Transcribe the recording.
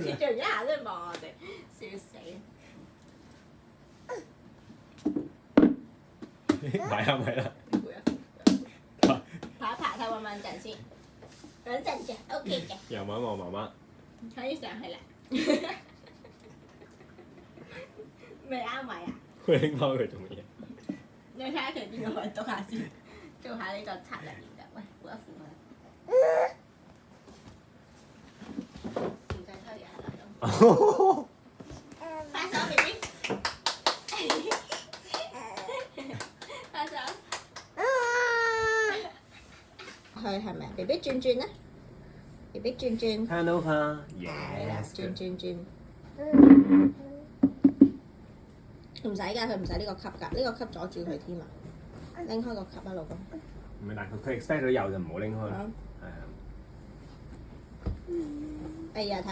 次做一下都望我哋，笑死！埋下咪啦。爬一爬睇穩唔穩陣先，穩陣嘅，OK 嘅，又望一望媽媽。可以上去啦。未啱位啊？佢拎翻佢做乜嘢？你睇下佢邊個位篤下先，做下呢個策略研究。喂，扶一扶佢。唔使推嘢啦，快手 B B，快手。佢係咪 B B 轉轉咧 ？B B 轉轉。聽到佢係啦， ，yes。轉轉轉。唔使㗎，佢唔使呢個級㗎，呢個級阻住佢添啊！拎開個級啊，老公。唔係，但佢 expect 到有就唔好拎開。好係啊。哎呀，睇